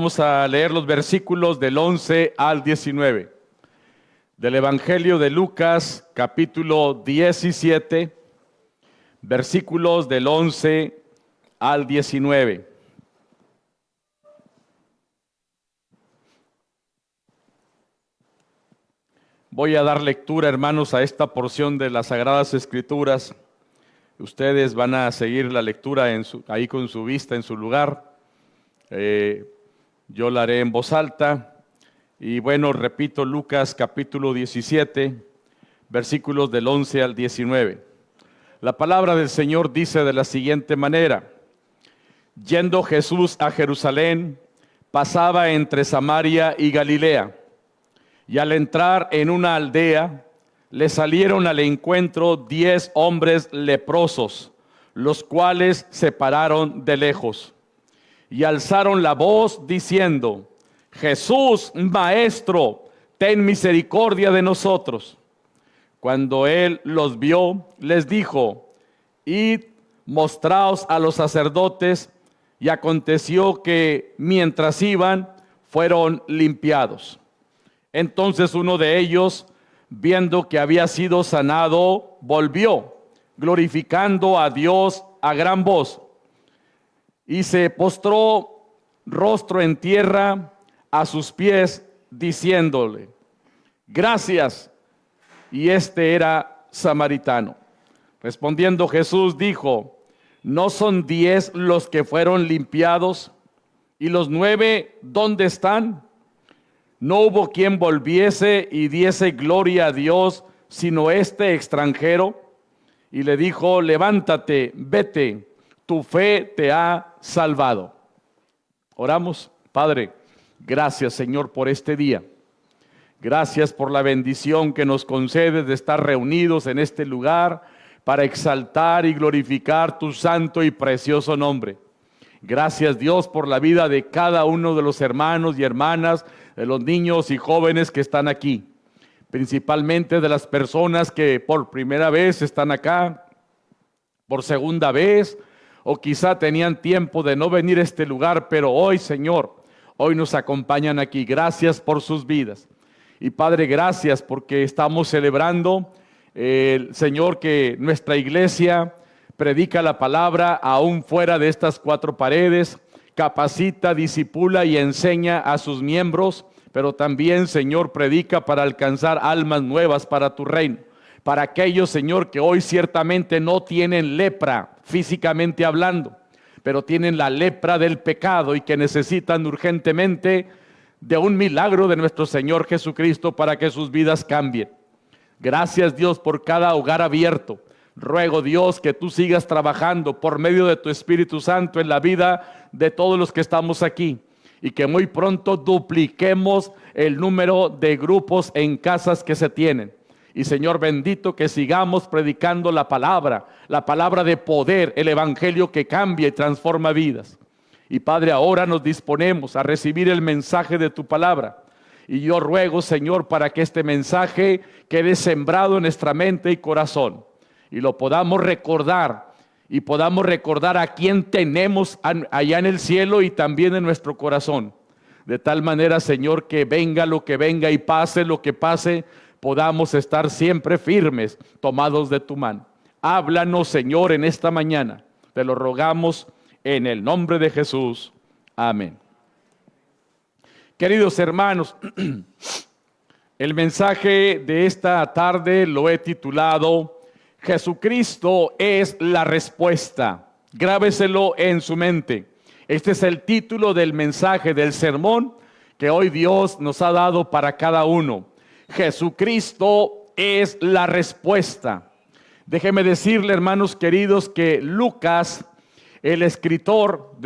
Vamos a leer los versículos del 11 al 19 del Evangelio de Lucas, capítulo 17, versículos del 11 al 19. Voy a dar lectura, hermanos, a esta porción de las Sagradas Escrituras. Ustedes van a seguir la lectura ahí con su vista en su lugar. Yo la haré en voz alta. Y bueno, repito, Lucas capítulo 17, versículos del 11 al 19. La palabra del Señor dice de la siguiente manera: Yendo Jesús a Jerusalén, pasaba entre Samaria y Galilea. Y al entrar en una aldea, le salieron al encuentro 10 hombres leprosos, los cuales se pararon de lejos. Y alzaron la voz diciendo: Jesús, Maestro, ten misericordia de nosotros. Cuando él los vio, les dijo: Id, mostraos a los sacerdotes. Y aconteció que mientras iban, fueron limpiados. Entonces uno de ellos, viendo que había sido sanado, volvió, glorificando a Dios a gran voz, y se postró rostro en tierra a sus pies, diciéndole: Gracias. Y este era samaritano. Respondiendo Jesús dijo: ¿No son 10 los que fueron limpiados? ¿Y los 9 dónde están? No hubo quien volviese y diese gloria a Dios, sino este extranjero. Y le dijo: levántate, vete, tu fe te ha salvado. Oramos. Padre, gracias, Señor, por este día. Gracias por la bendición que nos concedes de estar reunidos en este lugar para exaltar y glorificar tu santo y precioso nombre. Gracias, Dios, por la vida de cada uno de los hermanos y hermanas, de los niños y jóvenes que están aquí, principalmente de las personas que por primera vez están acá, por segunda vez, o quizá tenían tiempo de no venir a este lugar, pero hoy, Señor, hoy nos acompañan aquí. Gracias por sus vidas. Y Padre, gracias porque estamos celebrando, Señor, que nuestra iglesia predica la palabra aún fuera de estas 4 paredes, capacita, disipula y enseña a sus miembros, pero también, Señor, predica para alcanzar almas nuevas para tu reino. Para aquellos, Señor, que hoy ciertamente no tienen lepra físicamente hablando, pero tienen la lepra del pecado y que necesitan urgentemente de un milagro de nuestro Señor Jesucristo para que sus vidas cambien. Gracias, Dios, por cada hogar abierto. Ruego, Dios, que tú sigas trabajando por medio de tu Espíritu Santo en la vida de todos los que estamos aquí y que muy pronto dupliquemos el número de grupos en casas que se tienen. Y Señor bendito, que sigamos predicando la palabra de poder, el evangelio que cambia y transforma vidas. Y Padre, ahora nos disponemos a recibir el mensaje de tu palabra. Y yo ruego, Señor, para que este mensaje quede sembrado en nuestra mente y corazón. Y lo podamos recordar. Y podamos recordar a quién tenemos allá en el cielo y también en nuestro corazón. De tal manera, Señor, que venga lo que venga y pase lo que pase, podamos estar siempre firmes, tomados de tu mano. Háblanos, Señor, en esta mañana. Te lo rogamos en el nombre de Jesús. Amén. Queridos hermanos, el mensaje de esta tarde lo he titulado: Jesucristo es la respuesta. Grábeselo en su mente. Este es el título del mensaje, del sermón que hoy Dios nos ha dado para cada uno. Jesucristo es la respuesta. Déjeme decirle, hermanos queridos, que Lucas, el escritor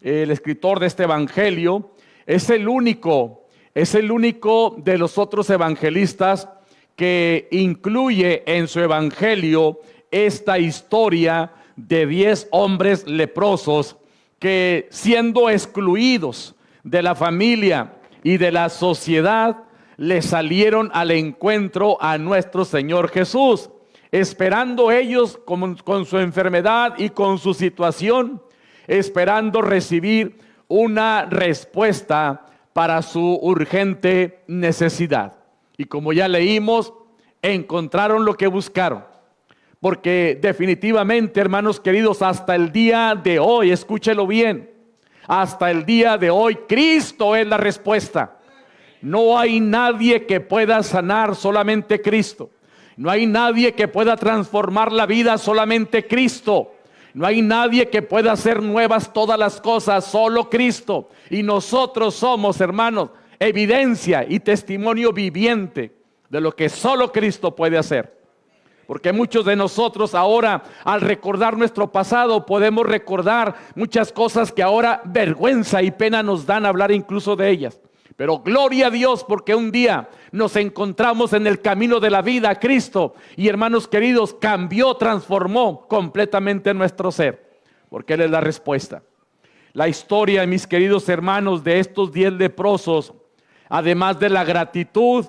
el escritor de este evangelio, es el único de los otros evangelistas que incluye en su evangelio esta historia de 10 hombres leprosos que, siendo excluidos de la familia y de la sociedad, le salieron al encuentro a nuestro Señor Jesús, esperando ellos con su enfermedad y con su situación, esperando recibir una respuesta para su urgente necesidad. Y como ya leímos, encontraron lo que buscaron. Porque definitivamente, hermanos queridos, hasta el día de hoy, escúchelo bien, hasta el día de hoy, Cristo es la respuesta. No hay nadie que pueda sanar, solamente Cristo. No hay nadie que pueda transformar la vida, solamente Cristo. No hay nadie que pueda hacer nuevas todas las cosas, solo Cristo. Y nosotros somos, hermanos, evidencia y testimonio viviente de lo que solo Cristo puede hacer. Porque muchos de nosotros ahora, al recordar nuestro pasado, podemos recordar muchas cosas que ahora vergüenza y pena nos dan hablar incluso de ellas. Pero gloria a Dios, porque un día nos encontramos en el camino de la vida a Cristo. Y hermanos queridos, cambió, transformó completamente nuestro ser. Porque Él es la respuesta. La historia, mis queridos hermanos, de estos 10 leprosos, además de la gratitud,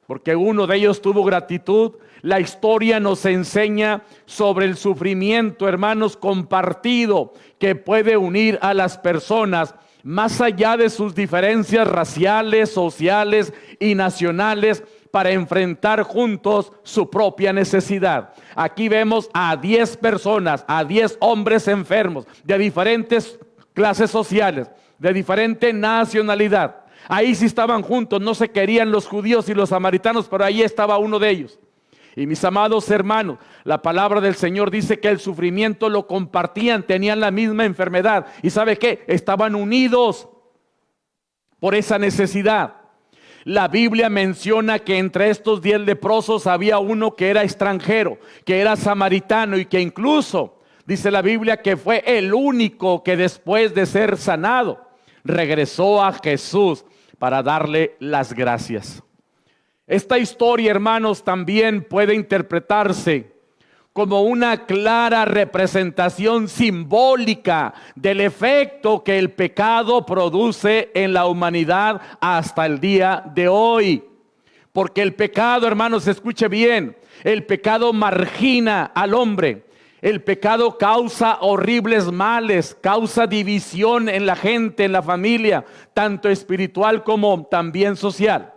porque uno de ellos tuvo gratitud, la historia nos enseña sobre el sufrimiento, hermanos, compartido, que puede unir a las personas más allá de sus diferencias raciales, sociales y nacionales, para enfrentar juntos su propia necesidad. Aquí vemos a 10 personas, a 10 hombres enfermos de diferentes clases sociales, de diferente nacionalidad. Ahí sí estaban juntos, no se querían los judíos y los samaritanos, pero ahí estaba uno de ellos. Y mis amados hermanos, la palabra del Señor dice que el sufrimiento lo compartían, tenían la misma enfermedad. ¿Y sabe qué? Estaban unidos por esa necesidad. La Biblia menciona que entre estos 10 leprosos había uno que era extranjero, que era samaritano, y que incluso dice la Biblia que fue el único que después de ser sanado regresó a Jesús para darle las gracias. Esta historia, hermanos, también puede interpretarse como una clara representación simbólica del efecto que el pecado produce en la humanidad hasta el día de hoy. Porque el pecado, hermanos, escuche bien, el pecado margina al hombre. El pecado causa horribles males, causa división en la gente, en la familia, tanto espiritual como también social.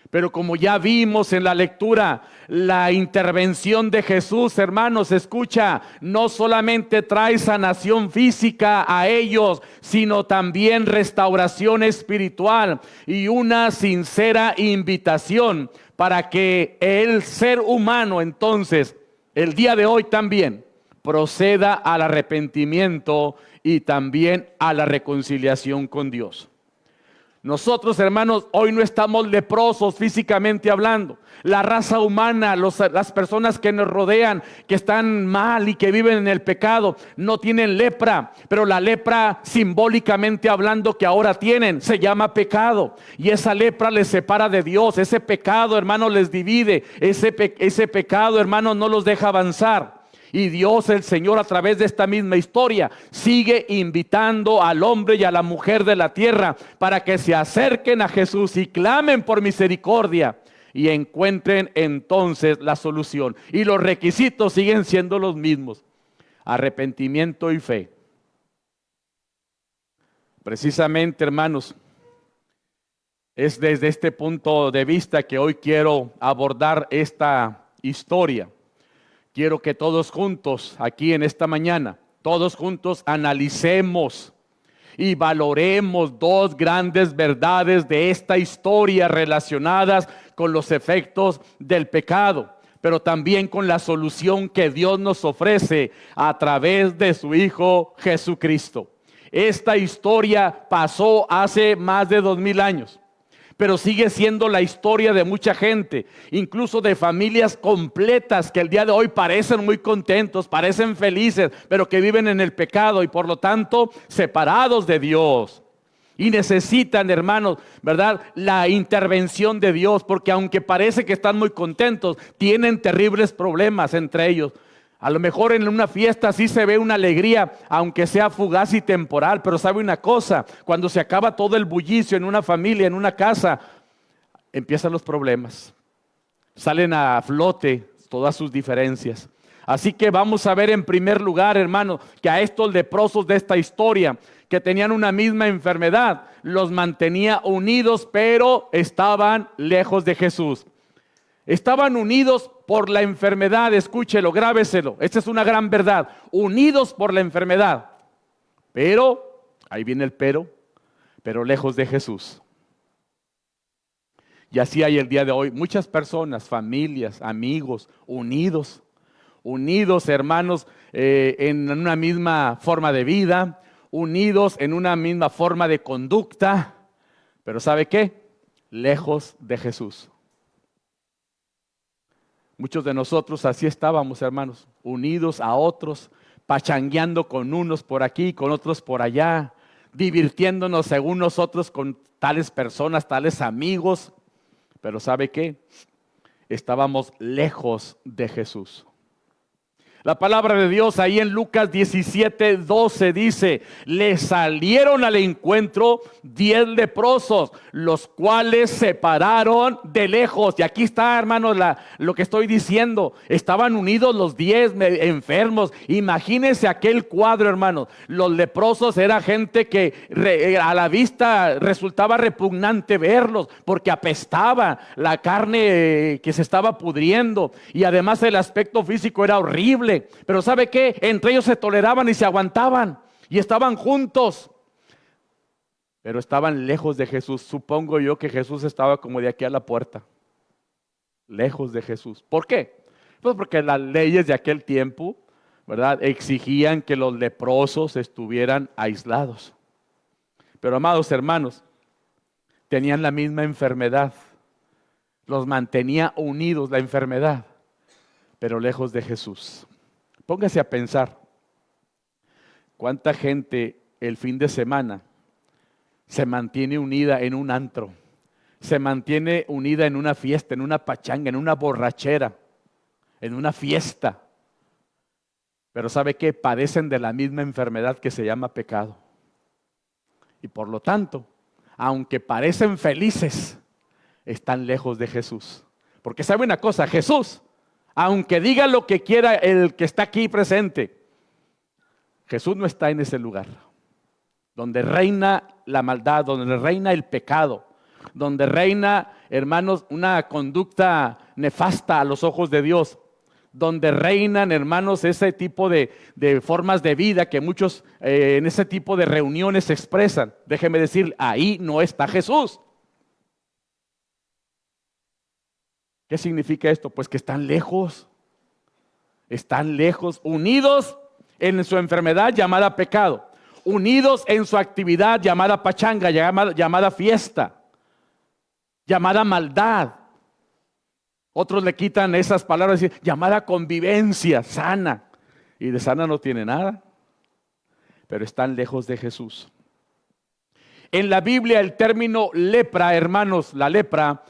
Pero como ya vimos en la lectura, la intervención de Jesús, hermanos, escucha, no solamente trae sanación física a ellos, sino también restauración espiritual y una sincera invitación para que el ser humano, entonces, el día de hoy también, proceda al arrepentimiento y también a la reconciliación con Dios. Nosotros, hermanos, hoy no estamos leprosos físicamente hablando. La raza humana, las personas que nos rodean, que están mal y que viven en el pecado, no tienen lepra. Pero la lepra, simbólicamente hablando, que ahora tienen, se llama pecado. Y esa lepra les separa de Dios. Ese pecado, hermanos, les divide. Ese pecado, hermanos, no los deja avanzar. Y Dios, el Señor, a través de esta misma historia, sigue invitando al hombre y a la mujer de la tierra para que se acerquen a Jesús y clamen por misericordia y encuentren entonces la solución. Y los requisitos siguen siendo los mismos: arrepentimiento y fe. Precisamente, hermanos, es desde este punto de vista que hoy quiero abordar esta historia. Quiero que todos juntos, aquí en esta mañana, todos juntos analicemos y valoremos 2 grandes verdades de esta historia relacionadas con los efectos del pecado, pero también con la solución que Dios nos ofrece a través de su Hijo Jesucristo. Esta historia pasó hace más de 2000 años. Pero sigue siendo la historia de mucha gente, incluso de familias completas que el día de hoy parecen muy contentos, parecen felices, pero que viven en el pecado y por lo tanto separados de Dios. Y necesitan, hermanos, ¿verdad?, la intervención de Dios, porque aunque parece que están muy contentos, tienen terribles problemas entre ellos. A lo mejor en una fiesta sí se ve una alegría, aunque sea fugaz y temporal, pero sabe una cosa, cuando se acaba todo el bullicio en una familia, en una casa, empiezan los problemas. Salen a flote todas sus diferencias. Así que vamos a ver en primer lugar, hermano, que a estos leprosos de esta historia, que tenían una misma enfermedad. Los mantenía unidos, pero estaban lejos de Jesús. Estaban unidos por la enfermedad, escúchelo, grábeselo. Esta es una gran verdad. Unidos por la enfermedad. Pero, ahí viene el pero lejos de Jesús. Y así hay el día de hoy muchas personas, familias, amigos, unidos, hermanos, en una misma forma de vida, unidos en una misma forma de conducta, pero ¿sabe qué? Lejos de Jesús. Muchos de nosotros así estábamos, hermanos, unidos a otros, pachangueando con unos por aquí, con otros por allá, divirtiéndonos según nosotros con tales personas, tales amigos. Pero ¿sabe qué? Estábamos lejos de Jesús. La palabra de Dios ahí en Lucas 17:12 dice: le salieron al encuentro 10 leprosos, los cuales se pararon de lejos. Y aquí está, hermanos, lo que estoy diciendo. Estaban unidos los 10 enfermos. Imagínense aquel cuadro, hermanos. Los leprosos era gente que a la vista resultaba repugnante verlos, porque apestaba la carne que se estaba pudriendo. Y además el aspecto físico era horrible. Pero ¿sabe qué? Entre ellos se toleraban y se aguantaban y estaban juntos, pero estaban lejos de Jesús. Supongo yo que Jesús estaba como de aquí a la puerta, lejos de Jesús. ¿Por qué? Pues porque las leyes de aquel tiempo, ¿verdad?, exigían que los leprosos estuvieran aislados. Pero amados hermanos, tenían la misma enfermedad, los mantenía unidos la enfermedad, pero lejos de Jesús. Póngase a pensar, ¿cuánta gente el fin de semana se mantiene unida en un antro? Se mantiene unida en una fiesta, en una pachanga, en una borrachera, en una fiesta. Pero ¿sabe qué? Padecen de la misma enfermedad que se llama pecado. Y por lo tanto, aunque parecen felices, están lejos de Jesús. Porque ¿sabe una cosa? Jesús, aunque diga lo que quiera el que está aquí presente, Jesús no está en ese lugar donde reina la maldad, donde reina el pecado, donde reina, hermanos, una conducta nefasta a los ojos de Dios, donde reinan, hermanos, ese tipo de formas de vida que muchos en ese tipo de reuniones expresan. Déjeme decir, ahí no está Jesús. ¿Qué significa esto? Pues que están lejos, unidos en su enfermedad llamada pecado, unidos en su actividad llamada pachanga, llamada fiesta, llamada maldad. Otros le quitan esas palabras y dicen, llamada convivencia sana, y de sana no tiene nada, pero están lejos de Jesús. En la Biblia el término lepra, hermanos, la lepra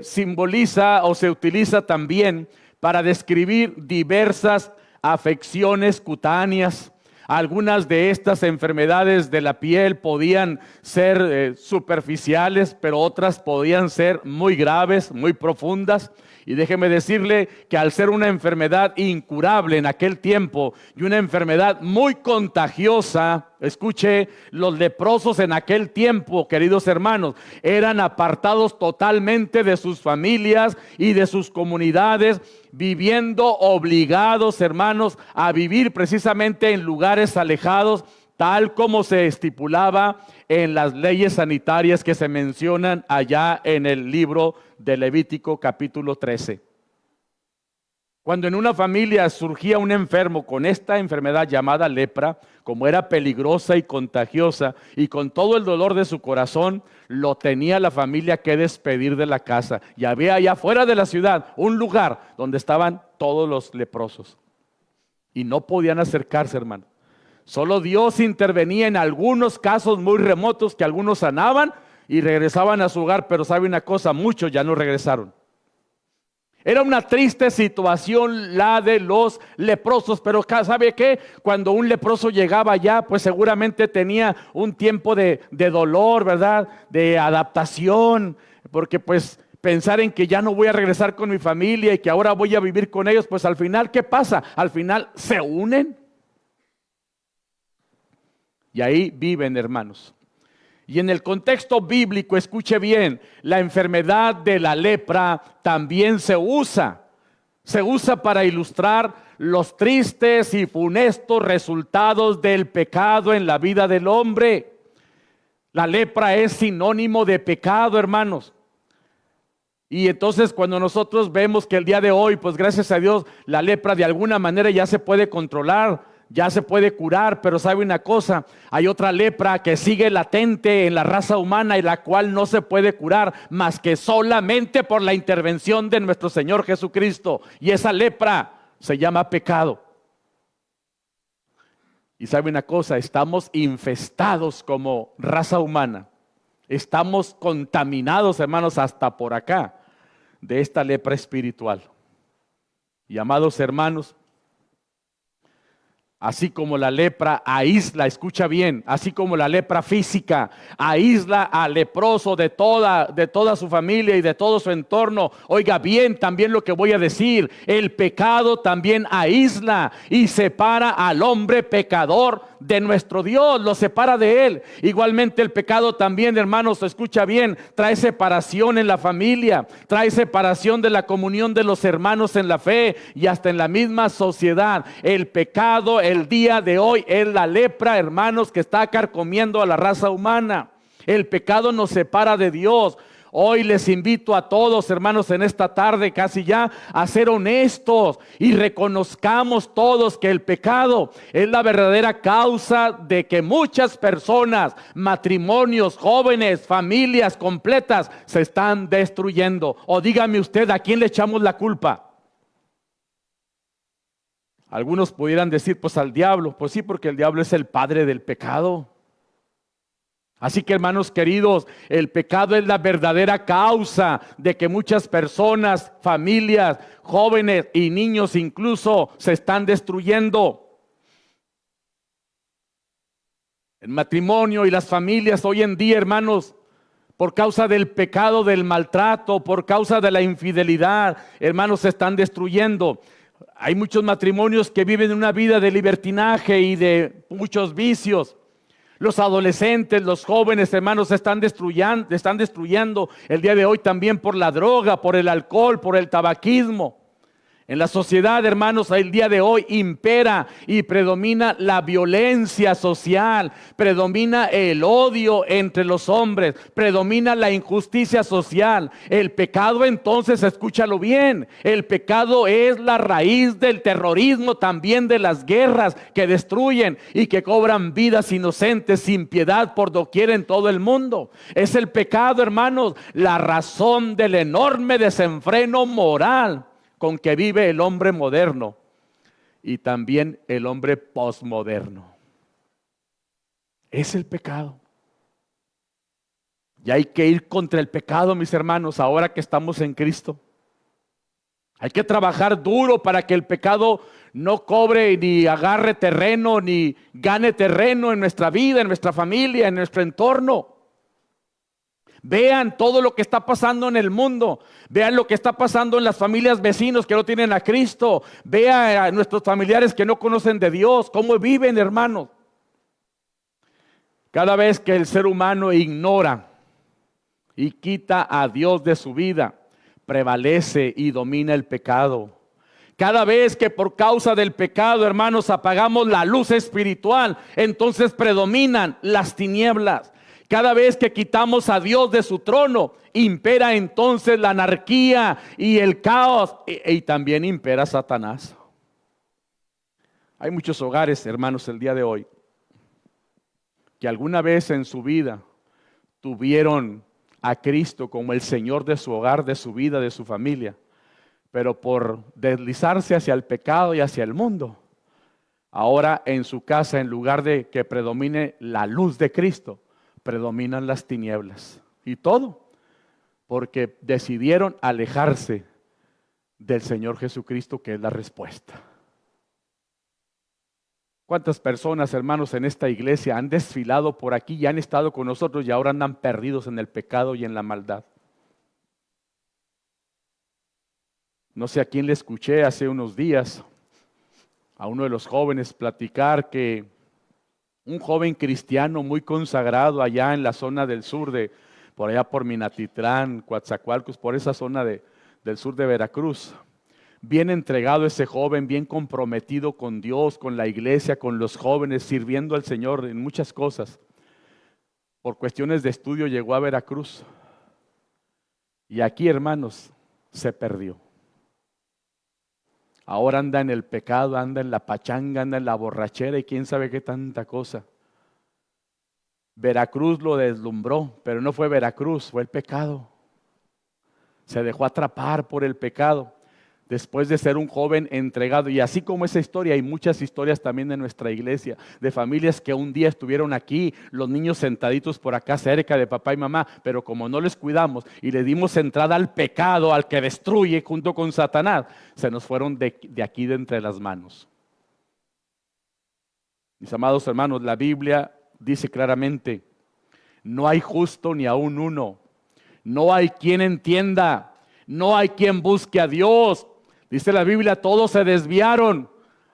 simboliza o se utiliza también para describir diversas afecciones cutáneas. Algunas de estas enfermedades de la piel podían ser superficiales, pero otras podían ser muy graves, muy profundas. Y déjeme decirle que al ser una enfermedad incurable en aquel tiempo y una enfermedad muy contagiosa, escuche, los leprosos en aquel tiempo, queridos hermanos, eran apartados totalmente de sus familias y de sus comunidades, viviendo obligados, hermanos, a vivir precisamente en lugares alejados, tal como se estipulaba en las leyes sanitarias que se mencionan allá en el libro de Levítico capítulo 13. Cuando en una familia surgía un enfermo con esta enfermedad llamada lepra, como era peligrosa y contagiosa, y con todo el dolor de su corazón, lo tenía la familia que despedir de la casa. Y había allá fuera de la ciudad un lugar donde estaban todos los leprosos. Y no podían acercarse, hermano. Solo Dios intervenía en algunos casos muy remotos que algunos sanaban y regresaban a su hogar, pero sabe una cosa, muchos ya no regresaron. Era una triste situación la de los leprosos, pero ¿sabe qué? Cuando un leproso llegaba allá, pues seguramente tenía un tiempo de dolor, ¿verdad? De adaptación, porque pues pensar en que ya no voy a regresar con mi familia y que ahora voy a vivir con ellos, pues al final, ¿qué pasa? Al final se unen. Y ahí viven, hermanos. Y en el contexto bíblico, escuche bien, la enfermedad de la lepra también se usa. Se usa para ilustrar los tristes y funestos resultados del pecado en la vida del hombre. La lepra es sinónimo de pecado, hermanos. Y entonces cuando nosotros vemos que el día de hoy, pues gracias a Dios, la lepra de alguna manera ya se puede controlar, ya se puede curar, pero sabe una cosa, hay otra lepra que sigue latente en la raza humana y la cual no se puede curar más que solamente por la intervención de nuestro Señor Jesucristo. Y esa lepra se llama pecado. Y sabe una cosa, estamos infestados como raza humana. Estamos contaminados, hermanos, hasta por acá de esta lepra espiritual. Y amados hermanos, así como la lepra aísla, escucha bien, así como la lepra física aísla al leproso de toda su familia y de todo su entorno, oiga bien también lo que voy a decir, el pecado también aísla y separa al hombre pecador de nuestro Dios, lo separa de él. Igualmente el pecado también, hermanos, escucha bien, trae separación en la familia, trae separación de la comunión de los hermanos en la fe y hasta en la misma sociedad. El pecado el día de hoy es la lepra, hermanos, que está carcomiendo a la raza humana. El pecado nos separa de Dios. Hoy les invito a todos, hermanos, en esta tarde casi ya a ser honestos y reconozcamos todos que el pecado es la verdadera causa de que muchas personas, matrimonios, jóvenes, familias completas se están destruyendo. O dígame usted, ¿a quién le echamos la culpa? Algunos pudieran decir, pues al diablo. Pues sí, porque el diablo es el padre del pecado. Así que, hermanos queridos, el pecado es la verdadera causa de que muchas personas, familias, jóvenes y niños incluso se están destruyendo. El matrimonio y las familias hoy en día, hermanos, por causa del pecado, del maltrato, por causa de la infidelidad, hermanos, se están destruyendo. Hay muchos matrimonios que viven una vida de libertinaje y de muchos vicios. Los adolescentes, los jóvenes, hermanos, se están destruyendo el día de hoy también por la droga, por el alcohol, por el tabaquismo. En la sociedad, hermanos, el día de hoy impera y predomina la violencia social, predomina el odio entre los hombres, predomina la injusticia social. El pecado, entonces, escúchalo bien, el pecado es la raíz del terrorismo, también de las guerras que destruyen y que cobran vidas inocentes sin piedad por doquier en todo el mundo. Es el pecado, hermanos, la razón del enorme desenfreno moral con que vive el hombre moderno y también el hombre posmoderno. Es el pecado. Y hay que ir contra el pecado, mis hermanos, ahora que estamos en Cristo. Hay que trabajar duro para que el pecado no cobre ni agarre terreno ni gane terreno en nuestra vida, en nuestra familia, en nuestro entorno. Vean todo lo que está pasando en el mundo. Vean lo que está pasando en las familias vecinos que no tienen a Cristo. Vean a nuestros familiares que no conocen de Dios, cómo viven, hermanos. Cada vez que el ser humano ignora y quita a Dios de su vida, prevalece y domina el pecado. Cada vez que por causa del pecado, hermanos, apagamos la luz espiritual, entonces predominan las tinieblas. Cada vez que quitamos a Dios de su trono, impera entonces la anarquía y el caos, y también impera Satanás. Hay muchos hogares, hermanos, el día de hoy, que alguna vez en su vida tuvieron a Cristo como el Señor de su hogar, de su vida, de su familia, pero por deslizarse hacia el pecado y hacia el mundo, ahora en su casa, en lugar de que predomine la luz de Cristo, predominan las tinieblas. Y todo porque decidieron alejarse del Señor Jesucristo, que es la respuesta. ¿Cuántas personas, hermanos, en esta iglesia han desfilado por aquí y han estado con nosotros y ahora andan perdidos en el pecado y en la maldad? No sé a quién le escuché hace unos días, a uno de los jóvenes platicar que un joven cristiano muy consagrado allá en la zona del sur por allá por Minatitlán, Coatzacoalcos, por esa zona del sur de Veracruz. Bien entregado ese joven, bien comprometido con Dios, con la iglesia, con los jóvenes, sirviendo al Señor en muchas cosas. Por cuestiones de estudio llegó a Veracruz. Y aquí, hermanos, se perdió. Ahora anda en el pecado, anda en la pachanga, anda en la borrachera y quién sabe qué tanta cosa. Veracruz lo deslumbró, pero no fue Veracruz, fue el pecado. Se dejó atrapar por el pecado después de ser un joven entregado. Y así como esa historia, hay muchas historias también de nuestra iglesia, de familias que un día estuvieron aquí, los niños sentaditos por acá cerca de papá y mamá, pero como no les cuidamos y le dimos entrada al pecado, al que destruye junto con Satanás, se nos fueron de aquí de entre las manos. Mis amados hermanos, la Biblia dice claramente, no hay justo ni aún uno, no hay quien entienda, no hay quien busque a Dios. Dice la Biblia, todos se desviaron,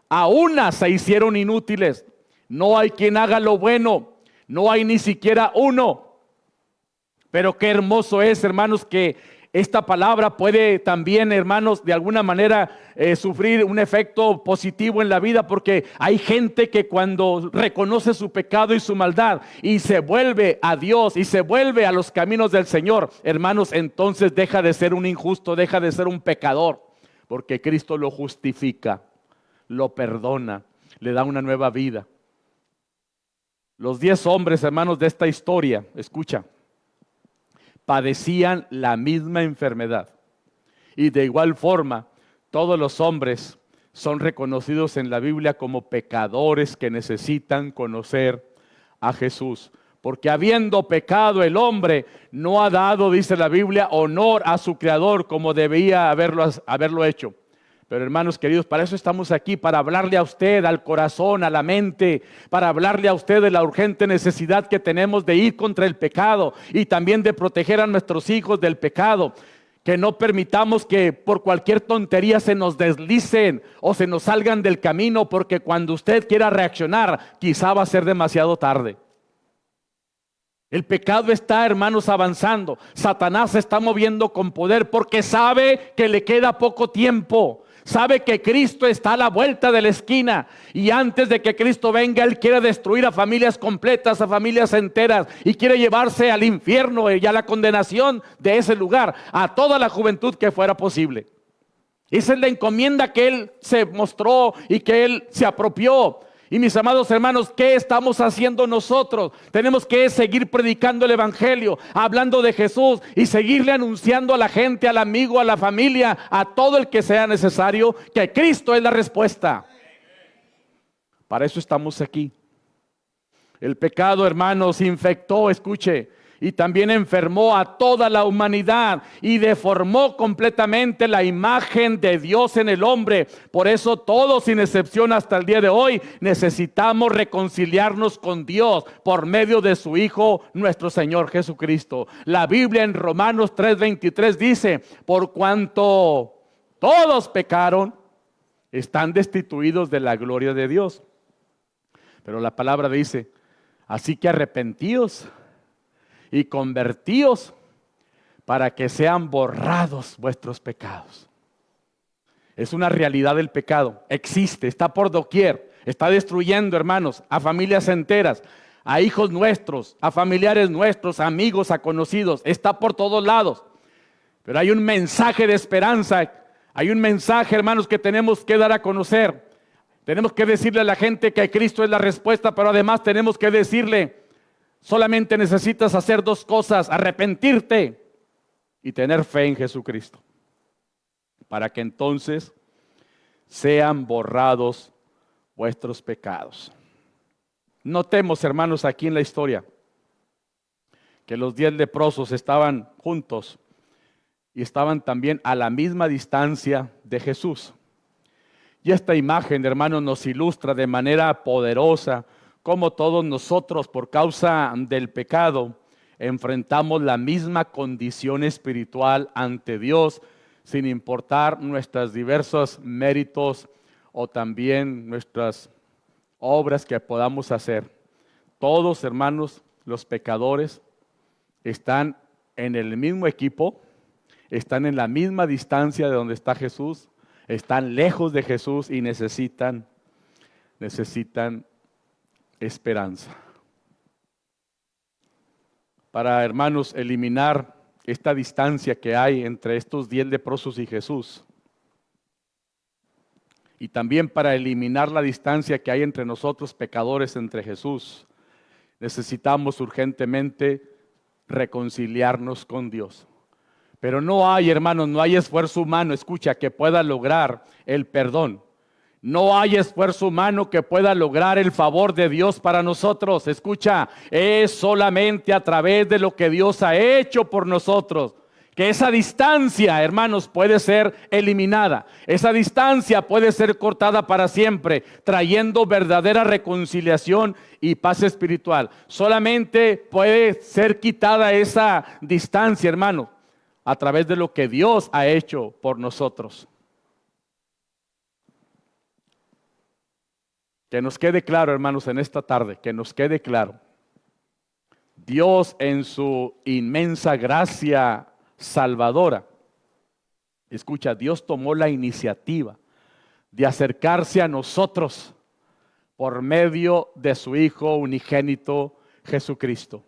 a una se hicieron inútiles. No hay quien haga lo bueno, no hay ni siquiera uno. Pero qué hermoso es, hermanos, que esta palabra puede también, hermanos, de alguna manera sufrir un efecto positivo en la vida, porque hay gente que cuando reconoce su pecado y su maldad y se vuelve a Dios y se vuelve a los caminos del Señor, hermanos, entonces deja de ser un injusto, deja de ser un pecador, porque Cristo lo justifica, lo perdona, le da una nueva vida. Los 10 hombres, hermanos, de esta historia, escucha, padecían la misma enfermedad. Y de igual forma, todos los hombres son reconocidos en la Biblia como pecadores que necesitan conocer a Jesús. Porque habiendo pecado el hombre, no ha dado, dice la Biblia, honor a su Creador como debía haberlo hecho. Pero hermanos queridos, para eso estamos aquí, para hablarle a usted, al corazón, a la mente, para hablarle a usted de la urgente necesidad que tenemos de ir contra el pecado y también de proteger a nuestros hijos del pecado. Que no permitamos que por cualquier tontería se nos deslicen o se nos salgan del camino, porque cuando usted quiera reaccionar, quizá va a ser demasiado tarde. El pecado está, hermanos, avanzando. Satanás se está moviendo con poder porque sabe que le queda poco tiempo. Sabe que Cristo está a la vuelta de la esquina y antes de que Cristo venga, Él quiere destruir a familias completas, a familias enteras, y quiere llevarse al infierno y a la condenación de ese lugar a toda la juventud que fuera posible. Esa es la encomienda que Él se mostró y que Él se apropió. Y mis amados hermanos, ¿qué estamos haciendo nosotros? Tenemos que seguir predicando el Evangelio, hablando de Jesús y seguirle anunciando a la gente, al amigo, a la familia, a todo el que sea necesario, que Cristo es la respuesta. Para eso estamos aquí. El pecado, hermanos, infectó, escuche, y también enfermó a toda la humanidad y deformó completamente la imagen de Dios en el hombre. Por eso todos, sin excepción hasta el día de hoy, necesitamos reconciliarnos con Dios por medio de su Hijo, nuestro Señor Jesucristo. La Biblia en Romanos 3:23 dice, por cuanto todos pecaron, están destituidos de la gloria de Dios. Pero la palabra dice, así que arrepentíos y convertíos para que sean borrados vuestros pecados. Es una realidad del pecado, existe, está por doquier, está destruyendo, hermanos, a familias enteras, a hijos nuestros, a familiares nuestros, a amigos, a conocidos, está por todos lados. Pero hay un mensaje de esperanza, hay un mensaje, hermanos, que tenemos que dar a conocer. Tenemos que decirle a la gente que Cristo es la respuesta, pero además tenemos que decirle, solamente necesitas hacer 2 cosas, arrepentirte y tener fe en Jesucristo, para que entonces sean borrados vuestros pecados. Notemos, hermanos, aquí en la historia, que los 10 leprosos estaban juntos y estaban también a la misma distancia de Jesús. Y esta imagen, hermanos, nos ilustra de manera poderosa cómo todos nosotros, por causa del pecado, enfrentamos la misma condición espiritual ante Dios, sin importar nuestros diversos méritos o también nuestras obras que podamos hacer. Todos, hermanos, los pecadores están en el mismo equipo, están en la misma distancia de donde está Jesús, están lejos de Jesús y necesitan esperanza. Para, hermanos, eliminar esta distancia que hay entre estos 10 leprosos y Jesús, y también para eliminar la distancia que hay entre nosotros pecadores entre Jesús, necesitamos urgentemente reconciliarnos con Dios. Pero no hay, hermanos, no hay esfuerzo humano, escucha, que pueda lograr el perdón. No hay esfuerzo humano que pueda lograr el favor de Dios para nosotros. Escucha, es solamente a través de lo que Dios ha hecho por nosotros que esa distancia, hermanos, puede ser eliminada. Esa distancia puede ser cortada para siempre, trayendo verdadera reconciliación y paz espiritual. Solamente puede ser quitada esa distancia, hermanos, a través de lo que Dios ha hecho por nosotros. Que nos quede claro, hermanos, en esta tarde, que nos quede claro. Dios en su inmensa gracia salvadora, escucha, Dios tomó la iniciativa de acercarse a nosotros por medio de su Hijo unigénito Jesucristo.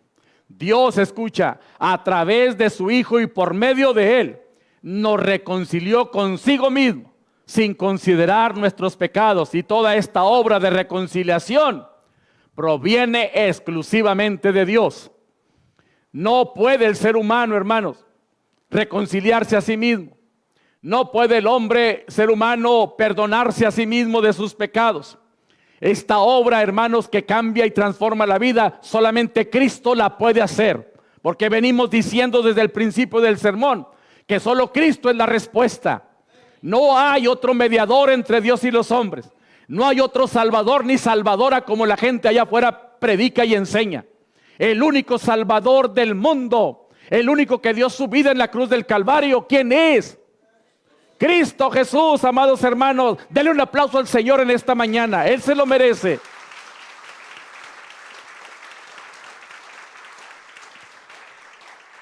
Dios, escucha, a través de su Hijo y por medio de Él, nos reconcilió consigo mismo, sin considerar nuestros pecados. Y toda esta obra de reconciliación proviene exclusivamente de Dios. No puede el ser humano, hermanos, reconciliarse a sí mismo. No puede el hombre, ser humano, perdonarse a sí mismo de sus pecados. Esta obra, hermanos, que cambia y transforma la vida, solamente Cristo la puede hacer. Porque venimos diciendo desde el principio del sermón que solo Cristo es la respuesta. No hay otro mediador entre Dios y los hombres. No hay otro salvador ni salvadora como la gente allá afuera predica y enseña. El único salvador del mundo, el único que dio su vida en la cruz del Calvario, ¿quién es? Cristo Jesús, amados hermanos. Denle un aplauso al Señor en esta mañana. Él se lo merece.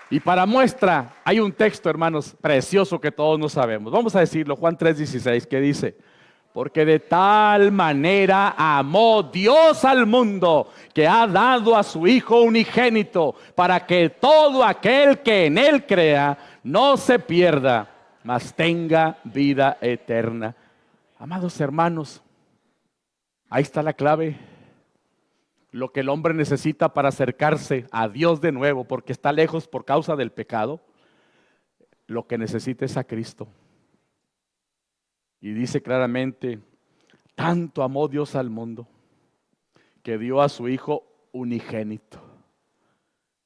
Y para muestra, hay un texto, hermanos, precioso que todos no sabemos. Vamos a decirlo, Juan 3:16, que dice: porque de tal manera amó Dios al mundo, que ha dado a su Hijo unigénito, para que todo aquel que en Él crea no se pierda, mas tenga vida eterna. Amados hermanos, ahí está la clave. Lo que el hombre necesita para acercarse a Dios de nuevo, porque está lejos por causa del pecado, lo que necesita es a Cristo. Y dice claramente: tanto amó Dios al mundo, que dio a su Hijo unigénito,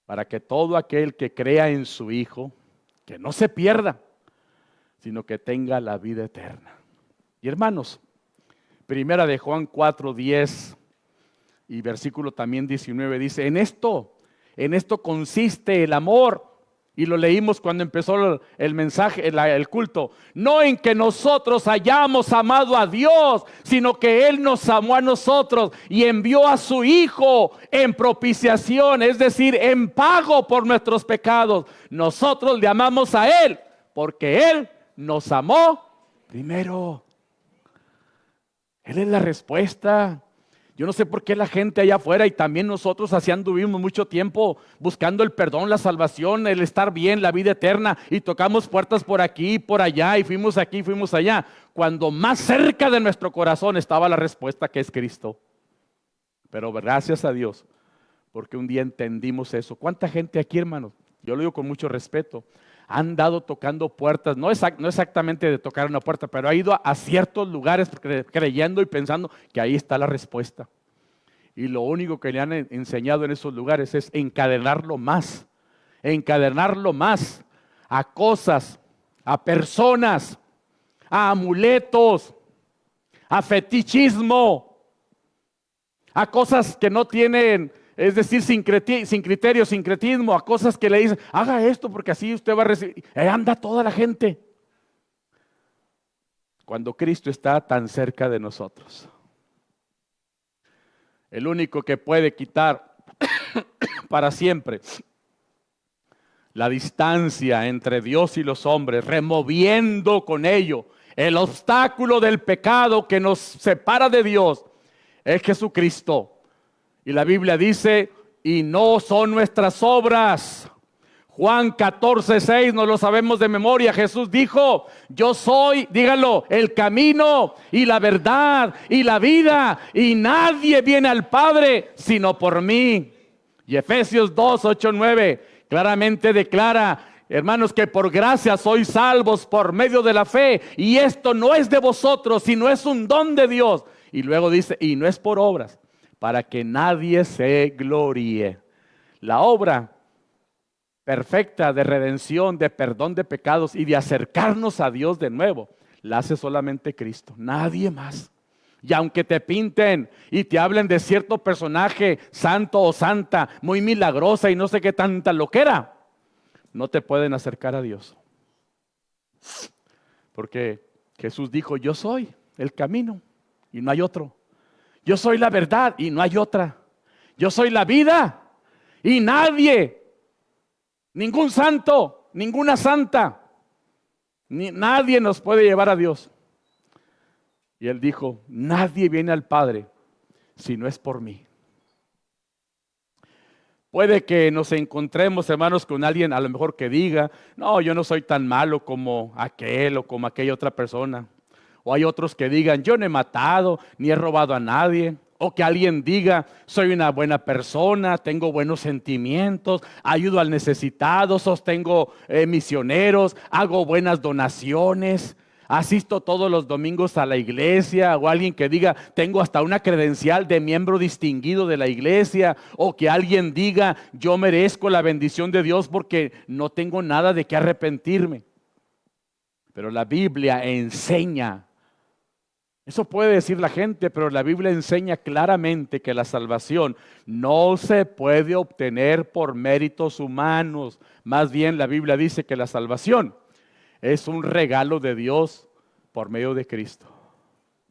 para que todo aquel que crea en su Hijo, que no se pierda, sino que tenga la vida eterna. Y hermanos, primera de Juan 4:10 y versículo también 19 dice: en esto consiste el amor. Y lo leímos cuando empezó el mensaje, el culto. No en que nosotros hayamos amado a Dios, sino que Él nos amó a nosotros y envió a su Hijo en propiciación, es decir, en pago por nuestros pecados. Nosotros le amamos a Él porque Él nos amó primero. Él es la respuesta. Yo no sé por qué la gente allá afuera y también nosotros así anduvimos mucho tiempo buscando el perdón, la salvación, el estar bien, la vida eterna, y tocamos puertas por aquí y por allá y fuimos aquí, fuimos allá, cuando más cerca de nuestro corazón estaba la respuesta, que es Cristo. Pero gracias a Dios, porque un día entendimos eso. ¿Cuánta gente aquí, hermanos? Yo lo digo con mucho respeto. Han dado tocando puertas, no exactamente de tocar una puerta, pero ha ido a ciertos lugares creyendo y pensando que ahí está la respuesta. Y lo único que le han enseñado en esos lugares es encadenarlo más a cosas, a personas, a amuletos, a fetichismo, a cosas que no tienen, es decir, sin criterio, sincretismo, a cosas que le dicen: haga esto porque así usted va a recibir. Ahí anda toda la gente, cuando Cristo está tan cerca de nosotros. El único que puede quitar para siempre la distancia entre Dios y los hombres, removiendo con ello el obstáculo del pecado que nos separa de Dios, es Jesucristo. Y la Biblia dice, y no son nuestras obras. Juan 14:6, no lo sabemos de memoria. Jesús dijo, yo soy, dígalo, el camino y la verdad y la vida, y nadie viene al Padre sino por mí. Y Efesios 2:8-9 claramente declara, hermanos, que por gracia sois salvos por medio de la fe, y esto no es de vosotros, sino es un don de Dios. Y luego dice, y no es por obras, para que nadie se gloríe. La obra perfecta de redención, de perdón de pecados y de acercarnos a Dios de nuevo, la hace solamente Cristo, nadie más. Y aunque te pinten y te hablen de cierto personaje santo o santa, muy milagrosa y no sé qué tanta loquera, no te pueden acercar a Dios. Porque Jesús dijo, yo soy el camino y no hay otro. Yo soy la verdad y no hay otra. Yo soy la vida y nadie, ningún santo, ninguna santa, nadie nos puede llevar a Dios. Y él dijo, nadie viene al Padre si no es por mí. Puede que nos encontremos, hermanos, con alguien a lo mejor que diga, no, yo no soy tan malo como aquel o como aquella otra persona. O hay otros que digan, yo no he matado, ni he robado a nadie. O que alguien diga, soy una buena persona, tengo buenos sentimientos, ayudo al necesitado, sostengo misioneros, hago buenas donaciones, asisto todos los domingos a la iglesia. O alguien que diga, tengo hasta una credencial de miembro distinguido de la iglesia. O que alguien diga, yo merezco la bendición de Dios porque no tengo nada de qué arrepentirme. Pero la Biblia enseña, eso puede decir la gente, pero la Biblia enseña claramente que la salvación no se puede obtener por méritos humanos. Más bien la Biblia dice que la salvación es un regalo de Dios por medio de Cristo.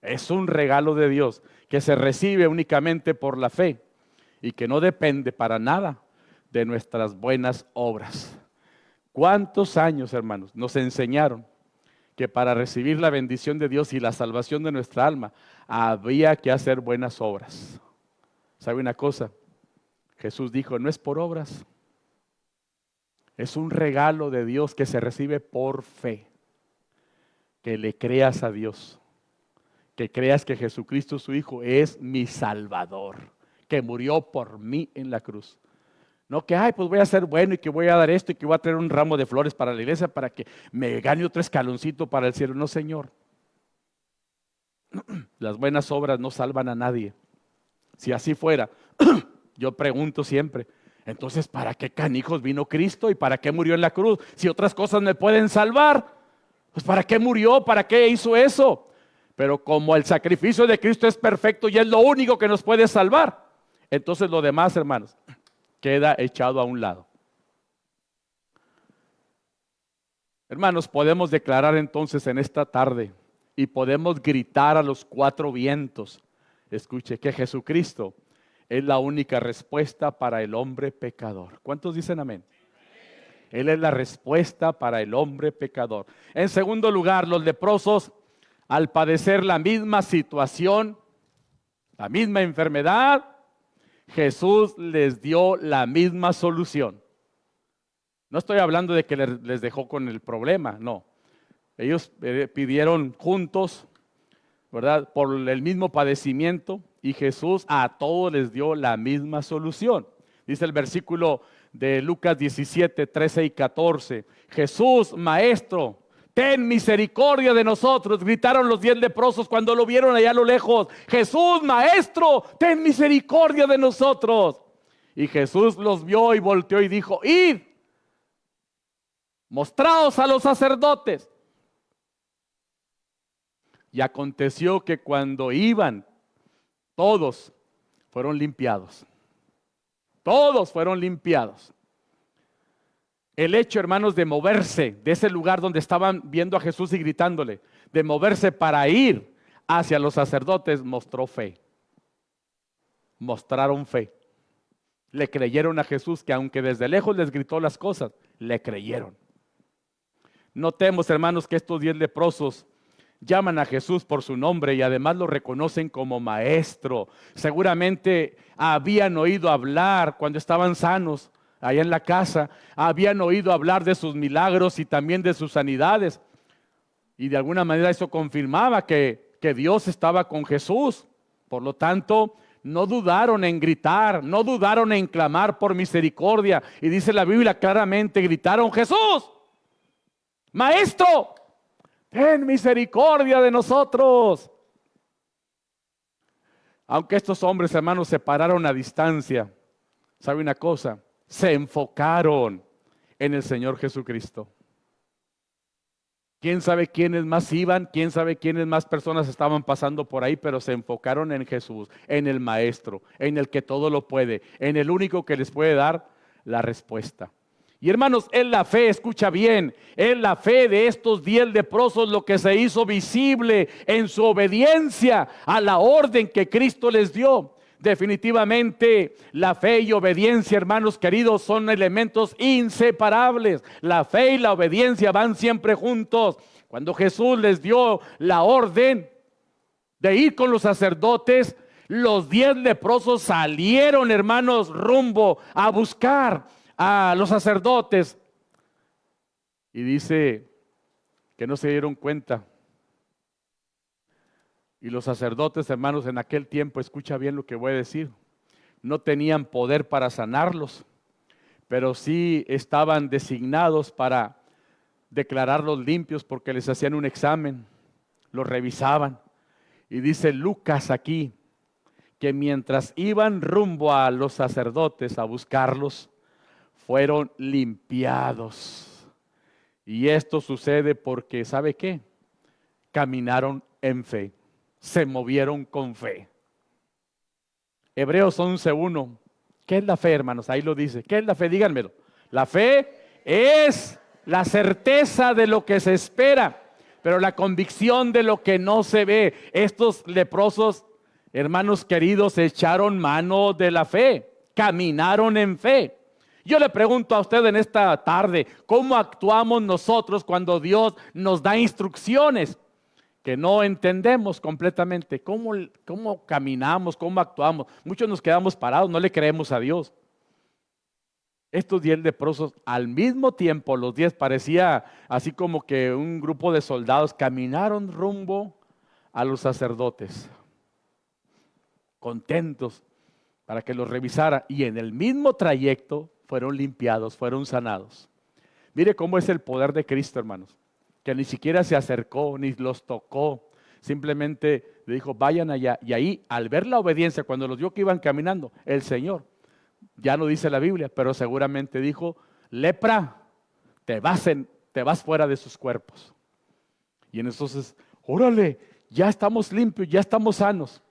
Es un regalo de Dios que se recibe únicamente por la fe y que no depende para nada de nuestras buenas obras. ¿Cuántos años, hermanos, nos enseñaron que para recibir la bendición de Dios y la salvación de nuestra alma había que hacer buenas obras? ¿Sabe una cosa? Jesús dijo, no es por obras, es un regalo de Dios que se recibe por fe. Que le creas a Dios, que creas que Jesucristo su Hijo es mi Salvador, que murió por mí en la cruz. No que, pues voy a ser bueno y que voy a dar esto y que voy a traer un ramo de flores para la iglesia para que me gane otro escaloncito para el cielo. No, Señor. Las buenas obras no salvan a nadie. Si así fuera, yo pregunto siempre, entonces, ¿para qué canijos vino Cristo y para qué murió en la cruz? Si otras cosas me pueden salvar, pues ¿para qué murió? ¿Para qué hizo eso? Pero como el sacrificio de Cristo es perfecto y es lo único que nos puede salvar, entonces lo demás, hermanos, queda echado a un lado. Hermanos, podemos declarar entonces en esta tarde y podemos gritar a los cuatro vientos, escuche, que Jesucristo es la única respuesta para el hombre pecador. ¿Cuántos dicen amén? Él es la respuesta para el hombre pecador. En segundo lugar, los leprosos, al padecer la misma situación, la misma enfermedad, Jesús les dio la misma solución. No estoy hablando de que les dejó con el problema, no. Ellos pidieron juntos, ¿verdad?, por el mismo padecimiento, y Jesús a todos les dio la misma solución. Dice el versículo de Lucas 17, 13 y 14. Jesús, Maestro, ten misericordia de nosotros, gritaron los 10 leprosos cuando lo vieron allá a lo lejos. Jesús, Maestro, ten misericordia de nosotros. Y Jesús los vio y volteó y dijo, id, mostraos a los sacerdotes. Y aconteció que cuando iban, todos fueron limpiados. Todos fueron limpiados. El hecho, hermanos, de moverse de ese lugar donde estaban viendo a Jesús y gritándole, de moverse para ir hacia los sacerdotes, mostró fe. Mostraron fe. Le creyeron a Jesús, que aunque desde lejos les gritó las cosas, le creyeron. Notemos, hermanos, que estos 10 leprosos llaman a Jesús por su nombre y además lo reconocen como maestro. Seguramente habían oído hablar cuando estaban sanos allá en la casa, habían oído hablar de sus milagros y también de sus sanidades. Y de alguna manera eso confirmaba que Dios estaba con Jesús. Por lo tanto, no dudaron en gritar, no dudaron en clamar por misericordia. Y dice la Biblia claramente, gritaron: Jesús, Maestro, ten misericordia de nosotros. Aunque estos hombres, hermanos, se pararon a distancia, ¿sabe una cosa? Se enfocaron en el Señor Jesucristo. Quién sabe quiénes más iban, quién sabe quiénes más personas estaban pasando por ahí, pero se enfocaron en Jesús, en el Maestro, en el que todo lo puede, en el único que les puede dar la respuesta. Y hermanos, es la fe, escucha bien, es la fe de estos 10 leprosos lo que se hizo visible en su obediencia a la orden que Cristo les dio. Definitivamente la fe y obediencia, hermanos queridos, son elementos inseparables. La fe y la obediencia van siempre juntos. Cuando Jesús les dio la orden de ir con los sacerdotes, los 10 leprosos salieron, hermanos, rumbo a buscar a los sacerdotes. Y dice que no se dieron cuenta. Y los sacerdotes, hermanos, en aquel tiempo, escucha bien lo que voy a decir, no tenían poder para sanarlos, pero sí estaban designados para declararlos limpios, porque les hacían un examen, los revisaban. Y dice Lucas aquí que mientras iban rumbo a los sacerdotes a buscarlos, fueron limpiados. Y esto sucede porque, ¿sabe qué? Caminaron en fe. Se movieron con fe. Hebreos 11:1. ¿Qué es la fe, hermanos? Ahí lo dice. ¿Qué es la fe? Díganmelo. La fe es la certeza de lo que se espera, pero la convicción de lo que no se ve. Estos leprosos, hermanos queridos, echaron mano de la fe. Caminaron en fe. Yo le pregunto a usted en esta tarde, ¿cómo actuamos nosotros cuando Dios nos da instrucciones que no entendemos completamente? ¿Cómo caminamos? ¿Cómo actuamos? Muchos nos quedamos parados, no le creemos a Dios. Estos 10 leprosos, al mismo tiempo, los 10 parecía así como que un grupo de soldados, caminaron rumbo a los sacerdotes, contentos para que los revisara, y en el mismo trayecto fueron limpiados, fueron sanados. Mire cómo es el poder de Cristo, hermanos, que ni siquiera se acercó, ni los tocó, simplemente le dijo, vayan allá. Y ahí, al ver la obediencia, cuando los vio que iban caminando, el Señor, ya no dice la Biblia, pero seguramente dijo, lepra, te vas fuera de sus cuerpos. Y entonces, órale, ya estamos limpios, ya estamos sanos.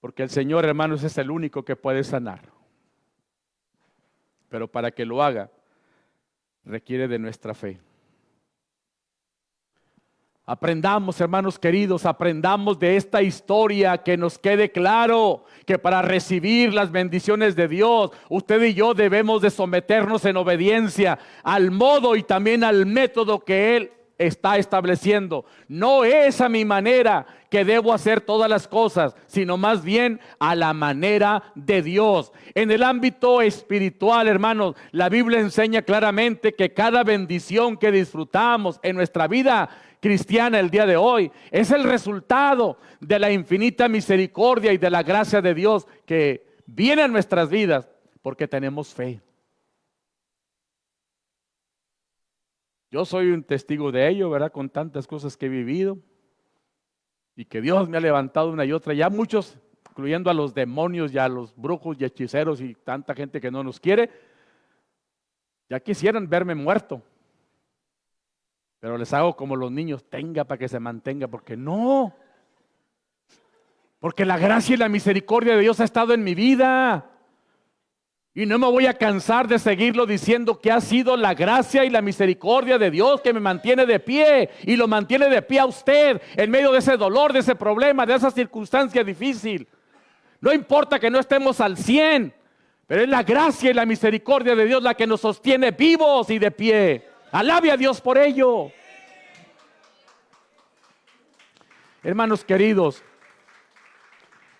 Porque el Señor, hermanos, es el único que puede sanar. Pero para que lo haga, requiere de nuestra fe. Aprendamos, hermanos queridos, aprendamos de esta historia, que nos quede claro que para recibir las bendiciones de Dios, usted y yo debemos de someternos en obediencia al modo y también al método que Él está estableciendo. No es a mi manera que debo hacer todas las cosas, sino más bien a la manera de Dios. En el ámbito espiritual, hermanos, la Biblia enseña claramente que cada bendición que disfrutamos en nuestra vida cristiana el día de hoy es el resultado de la infinita misericordia y de la gracia de Dios que viene a nuestras vidas porque tenemos fe. Yo soy un testigo de ello, ¿verdad? Con tantas cosas que he vivido y que Dios me ha levantado una y otra. Ya muchos, incluyendo a los demonios y a los brujos y hechiceros y tanta gente que no nos quiere, ya quisieran verme muerto. Pero les hago como los niños, tenga para que se mantenga, porque no. Porque la gracia y la misericordia de Dios ha estado en mi vida. Y no me voy a cansar de seguirlo diciendo que ha sido la gracia y la misericordia de Dios que me mantiene de pie y lo mantiene de pie a usted en medio de ese dolor, de ese problema, de esa circunstancia difícil. No importa que no estemos al 100, Pero es la gracia y la misericordia de Dios la que nos sostiene vivos y de pie. Alabe a Dios por ello. Hermanos queridos,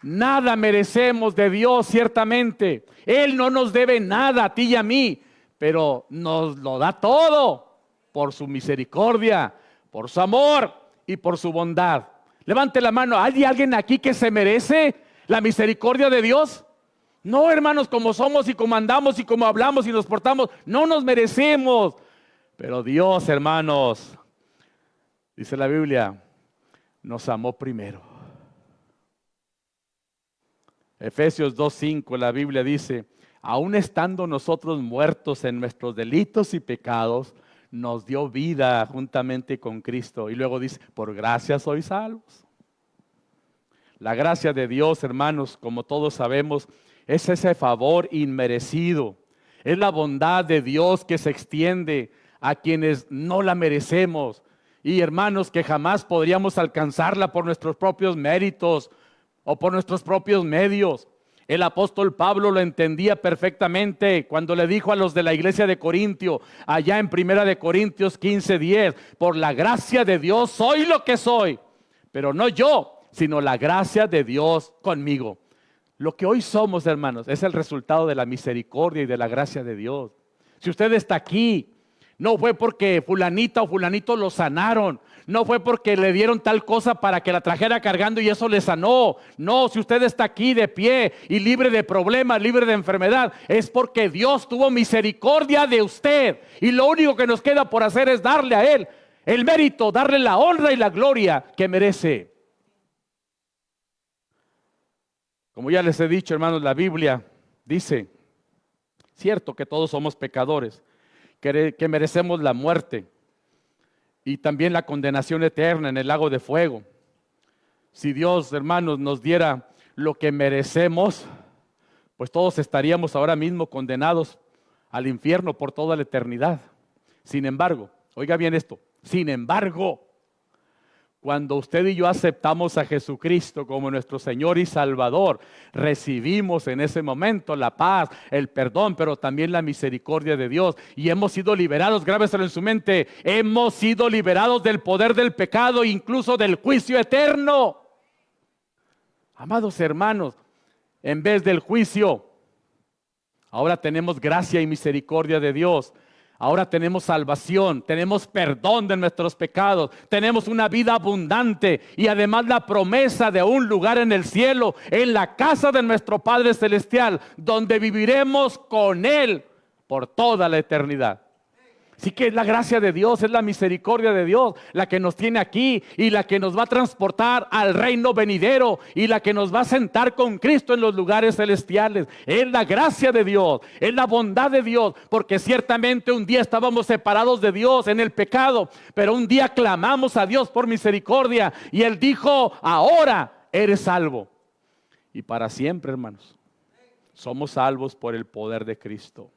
nada merecemos de Dios, ciertamente. Él no nos debe nada a ti y a mí, pero nos lo da todo por su misericordia, por su amor y por su bondad. Levante la mano. ¿Hay alguien aquí que se merece la misericordia de Dios? No, hermanos, como somos y como andamos y como hablamos y nos portamos, no nos merecemos. Pero Dios, hermanos, dice la Biblia, nos amó primero. Efesios 2:5, la Biblia dice, aun estando nosotros muertos en nuestros delitos y pecados, nos dio vida juntamente con Cristo. Y luego dice, por gracia sois salvos. La gracia de Dios, hermanos, como todos sabemos, es ese favor inmerecido. Es la bondad de Dios que se extiende a quienes no la merecemos. Y hermanos, que jamás podríamos alcanzarla por nuestros propios méritos o por nuestros propios medios. El apóstol Pablo lo entendía perfectamente cuando le dijo a los de la iglesia de Corintio, allá en 1 de Corintios 15:10, por la gracia de Dios soy lo que soy, pero no yo, sino la gracia de Dios conmigo. Lo que hoy somos, hermanos, es el resultado de la misericordia y de la gracia de Dios. Si usted está aquí, no fue porque fulanita o fulanito lo sanaron. No fue porque le dieron tal cosa para que la trajera cargando y eso le sanó. No, si usted está aquí de pie y libre de problemas, libre de enfermedad, es porque Dios tuvo misericordia de usted. Y lo único que nos queda por hacer es darle a Él el mérito, darle la honra y la gloria que merece. Como ya les he dicho, hermanos, la Biblia dice, cierto que todos somos pecadores, que merecemos la muerte y también la condenación eterna en el lago de fuego. Si Dios, hermanos, nos diera lo que merecemos, pues todos estaríamos ahora mismo condenados al infierno por toda la eternidad. Sin embargo, oiga bien esto, sin embargo, cuando usted y yo aceptamos a Jesucristo como nuestro Señor y Salvador, recibimos en ese momento la paz, el perdón, pero también la misericordia de Dios. Y hemos sido liberados, grábeselo en su mente, hemos sido liberados del poder del pecado, incluso del juicio eterno. Amados hermanos, en vez del juicio, ahora tenemos gracia y misericordia de Dios. Ahora tenemos salvación, tenemos perdón de nuestros pecados, tenemos una vida abundante y además la promesa de un lugar en el cielo, en la casa de nuestro Padre Celestial, donde viviremos con Él por toda la eternidad. Así que es la gracia de Dios, es la misericordia de Dios la que nos tiene aquí y la que nos va a transportar al reino venidero y la que nos va a sentar con Cristo en los lugares celestiales. Es la gracia de Dios, es la bondad de Dios, porque ciertamente un día estábamos separados de Dios en el pecado, pero un día clamamos a Dios por misericordia y Él dijo, ahora eres salvo. Y para siempre, hermanos, somos salvos por el poder de Cristo.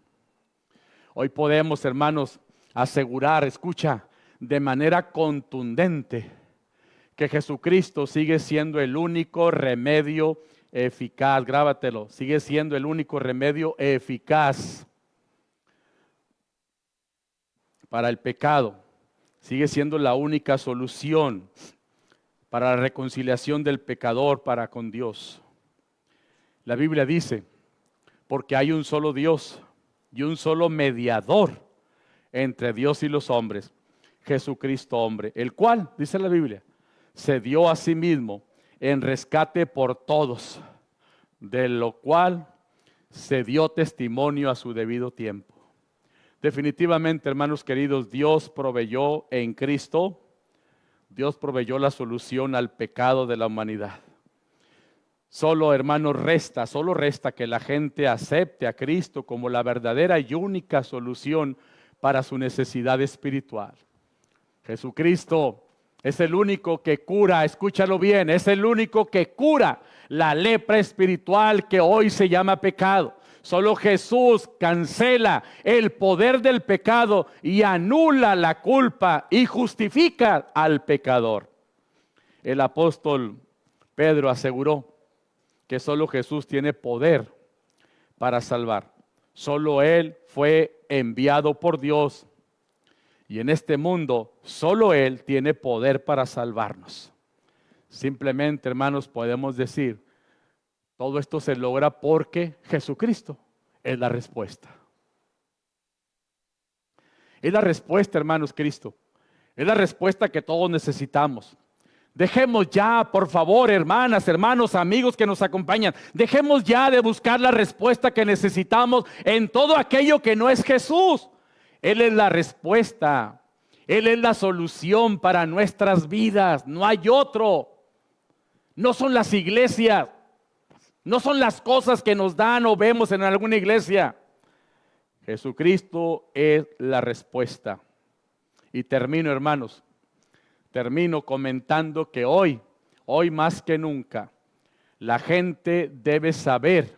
Hoy podemos, hermanos, asegurar, escucha, de manera contundente que Jesucristo sigue siendo el único remedio eficaz. Grábatelo, sigue siendo el único remedio eficaz para el pecado. Sigue siendo la única solución para la reconciliación del pecador para con Dios. La Biblia dice, porque hay un solo Dios y un solo mediador entre Dios y los hombres, Jesucristo hombre, el cual, dice la Biblia, se dio a sí mismo en rescate por todos, de lo cual se dio testimonio a su debido tiempo. Definitivamente, hermanos queridos, Dios proveyó en Cristo, Dios proveyó la solución al pecado de la humanidad. Solo, hermanos, solo resta que la gente acepte a Cristo como la verdadera y única solución para su necesidad espiritual. Jesucristo es el único que cura, escúchalo bien, es el único que cura la lepra espiritual que hoy se llama pecado. Solo Jesús cancela el poder del pecado y anula la culpa y justifica al pecador. El apóstol Pedro aseguró que solo Jesús tiene poder para salvar. Solo Él fue enviado por Dios. Y en este mundo, solo Él tiene poder para salvarnos. Simplemente, hermanos, podemos decir, todo esto se logra porque Jesucristo es la respuesta. Es la respuesta, hermanos, Cristo. Es la respuesta que todos necesitamos. Dejemos ya, por favor, hermanas, hermanos, amigos que nos acompañan, dejemos ya de buscar la respuesta que necesitamos en todo aquello que no es Jesús. Él es la respuesta. Él es la solución para nuestras vidas. No hay otro. No son las iglesias. No son las cosas que nos dan o vemos en alguna iglesia. Jesucristo es la respuesta. Y termino, hermanos. Termino comentando que hoy más que nunca, la gente debe saber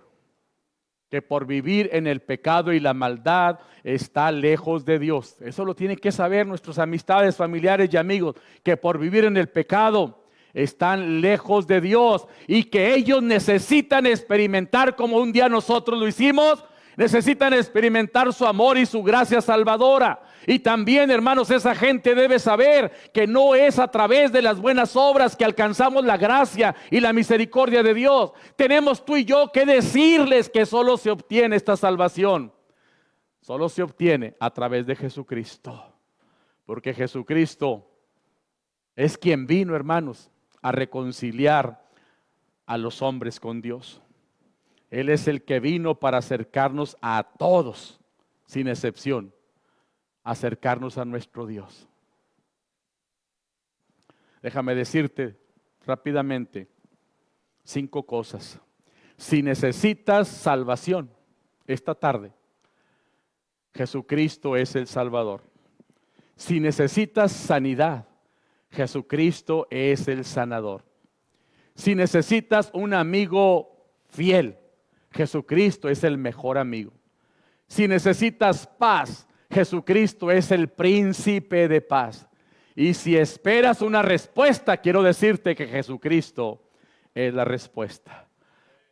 que por vivir en el pecado y la maldad está lejos de Dios. Eso lo tienen que saber nuestras amistades, familiares y amigos, que por vivir en el pecado están lejos de Dios y que ellos necesitan experimentar, como un día nosotros lo hicimos, necesitan experimentar su amor y su gracia salvadora. Y también, hermanos, esa gente debe saber que no es a través de las buenas obras que alcanzamos la gracia y la misericordia de Dios. Tenemos tú y yo que decirles que solo se obtiene esta salvación. Solo se obtiene a través de Jesucristo. Porque Jesucristo es quien vino, hermanos, a reconciliar a los hombres con Dios. Él es el que vino para acercarnos a todos, sin excepción, acercarnos a nuestro Dios. Déjame decirte rápidamente 5 cosas. Si necesitas salvación esta tarde, Jesucristo es el Salvador. Si necesitas sanidad, Jesucristo es el sanador. Si necesitas un amigo fiel, Jesucristo es el mejor amigo. Si necesitas paz, Jesucristo es el príncipe de paz. Y si esperas una respuesta, quiero decirte que Jesucristo es la respuesta.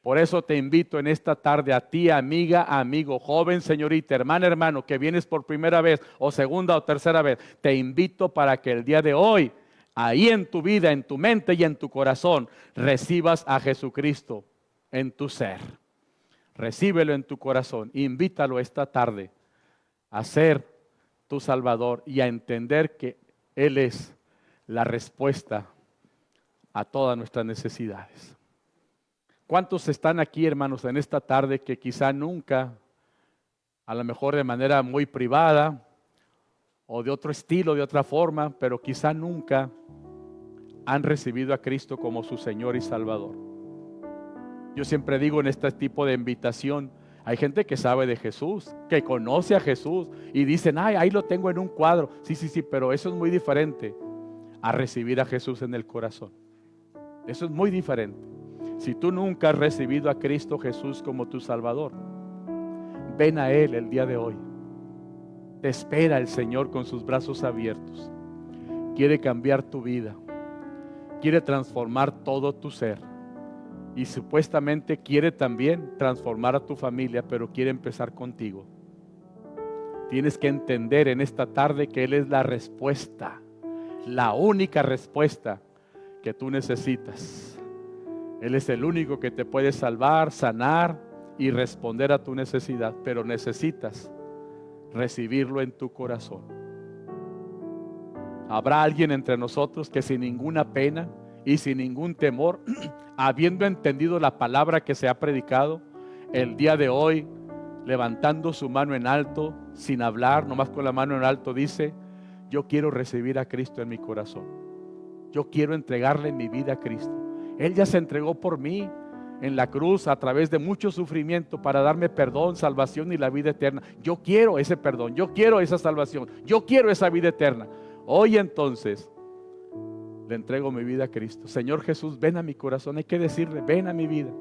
Por eso te invito en esta tarde a ti, amiga, amigo, joven, señorita, hermana, hermano, que vienes por primera vez o segunda o tercera vez. Te invito para que el día de hoy, ahí en tu vida, en tu mente y en tu corazón, recibas a Jesucristo en tu ser. Recíbelo en tu corazón. Invítalo esta tarde a ser tu Salvador y a entender que Él es la respuesta a todas nuestras necesidades. ¿Cuántos están aquí, hermanos, en esta tarde que quizá nunca, a lo mejor de manera muy privada o de otro estilo, de otra forma, pero quizá nunca han recibido a Cristo como su Señor y Salvador? Yo siempre digo en este tipo de invitación, hay gente que sabe de Jesús, que conoce a Jesús y dicen, ay, ahí lo tengo en un cuadro. Sí, pero eso es muy diferente a recibir a Jesús en el corazón. Eso es muy diferente. Si tú nunca has recibido a Cristo Jesús como tu Salvador, ven a Él el día de hoy. Te espera el Señor con sus brazos abiertos. Quiere cambiar tu vida. Quiere transformar todo tu ser. Y supuestamente quiere también transformar a tu familia, pero quiere empezar contigo. Tienes que entender en esta tarde que Él es la respuesta, la única respuesta que tú necesitas. Él es el único que te puede salvar, sanar y responder a tu necesidad, pero necesitas recibirlo en tu corazón. Habrá alguien entre nosotros que sin ninguna pena y sin ningún temor, habiendo entendido la palabra que se ha predicado, el día de hoy, levantando su mano en alto, sin hablar, nomás con la mano en alto, dice, yo quiero recibir a Cristo en mi corazón. Yo quiero entregarle mi vida a Cristo. Él ya se entregó por mí en la cruz a través de mucho sufrimiento para darme perdón, salvación y la vida eterna. Yo quiero ese perdón, yo quiero esa salvación, yo quiero esa vida eterna. Hoy entonces le entrego mi vida a Cristo. Señor Jesús, ven a mi corazón. Hay que decirle, ven a mi vida.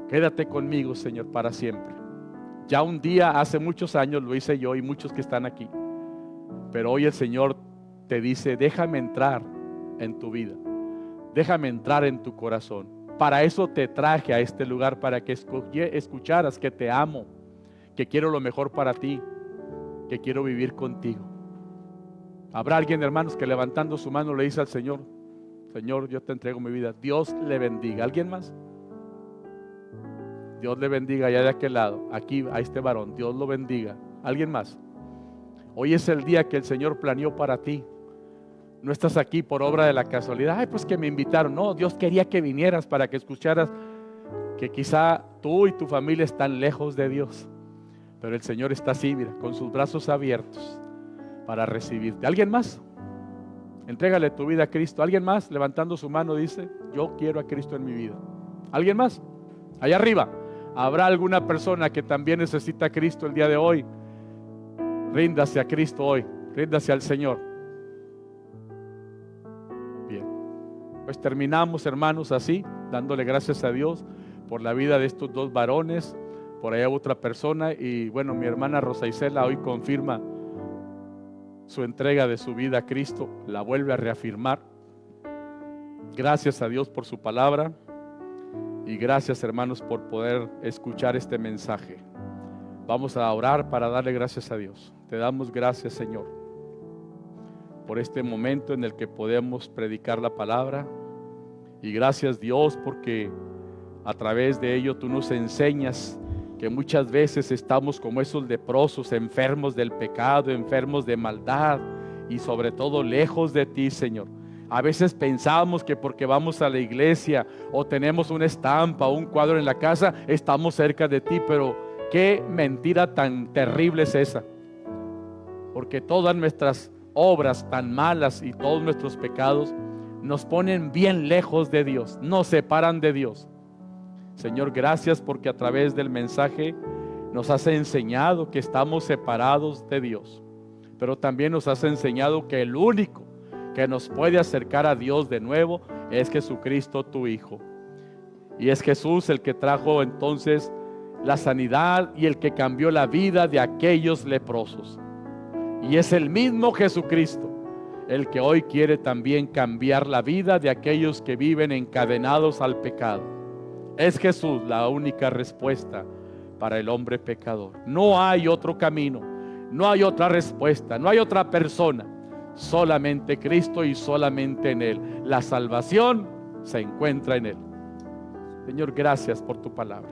Quédate conmigo, Señor, para siempre. Ya un día, hace muchos años, lo hice yo y muchos que están aquí. Pero hoy el Señor te dice, déjame entrar en tu vida. Déjame entrar en tu corazón Para eso te traje a este lugar, para que escucharas que te amo, que quiero lo mejor para ti, que quiero vivir contigo. Habrá alguien, hermanos, que levantando su mano le dice al Señor: Señor, yo te entrego mi vida. Dios le bendiga. ¿Alguien más? Dios le bendiga allá de aquel lado. Aquí a este varón, Dios lo bendiga. ¿Alguien más? Hoy es el día que el Señor planeó para ti. No estás aquí por obra de la casualidad. Ay, pues que me invitaron. No, Dios quería que vinieras para que escucharas que quizá tú y tu familia están lejos de Dios, pero el Señor está así, mira, con sus brazos abiertos para recibirte. ¿Alguien más? Entrégale tu vida a Cristo. ¿Alguien más? Levantando su mano dice: yo quiero a Cristo en mi vida. ¿Alguien más? Allá arriba. ¿Habrá alguna persona que también necesita a Cristo el día de hoy? Ríndase a Cristo hoy. Ríndase al Señor. Bien. Pues terminamos, hermanos, así, dándole gracias a Dios por la vida de estos dos varones. Por allá otra persona. Y bueno, mi hermana Rosa Isela hoy confirma su entrega de su vida a Cristo. La vuelve a reafirmar. Gracias a Dios por su palabra. Y gracias, hermanos, por poder escuchar este mensaje. Vamos a orar para darle gracias a Dios. Te damos gracias, Señor, por este momento en el que podemos predicar la palabra. Y gracias, Dios, porque a través de ello tú nos enseñas que muchas veces estamos como esos leprosos, enfermos del pecado, enfermos de maldad y sobre todo lejos de ti, Señor. A veces pensamos que porque vamos a la iglesia o tenemos una estampa o un cuadro en la casa, estamos cerca de ti, pero qué mentira tan terrible es esa. Porque todas nuestras obras tan malas y todos nuestros pecados nos ponen bien lejos de Dios, nos separan de Dios. Señor, gracias porque a través del mensaje nos has enseñado que estamos separados de Dios, pero también nos has enseñado que el único que nos puede acercar a Dios de nuevo es Jesucristo, tu Hijo. Y es Jesús el que trajo entonces la sanidad y el que cambió la vida de aquellos leprosos. Y es el mismo Jesucristo el que hoy quiere también cambiar la vida de aquellos que viven encadenados al pecado. Es Jesús la única respuesta para el hombre pecador. No hay otro camino, no hay otra respuesta, no hay otra persona. Solamente Cristo y solamente en Él. La salvación se encuentra en Él. Señor, gracias por tu palabra.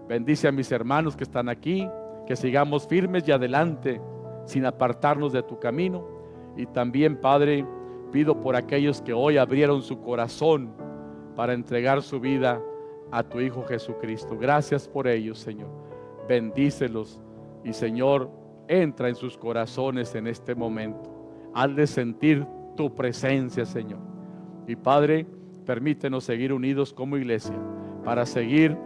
Bendice a mis hermanos que están aquí, que sigamos firmes y adelante sin apartarnos de tu camino. Y también, Padre, pido por aquellos que hoy abrieron su corazón para entregar su vida a tu Hijo Jesucristo. Gracias por ellos, Señor. Bendícelos y, Señor, entra en sus corazones en este momento. Hazle sentir tu presencia, Señor. Y Padre, permítenos seguir unidos como iglesia para seguir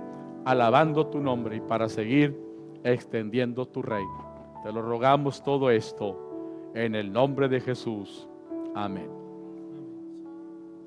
alabando tu nombre y para seguir extendiendo tu reino. Te lo rogamos todo esto en el nombre de Jesús. Amén.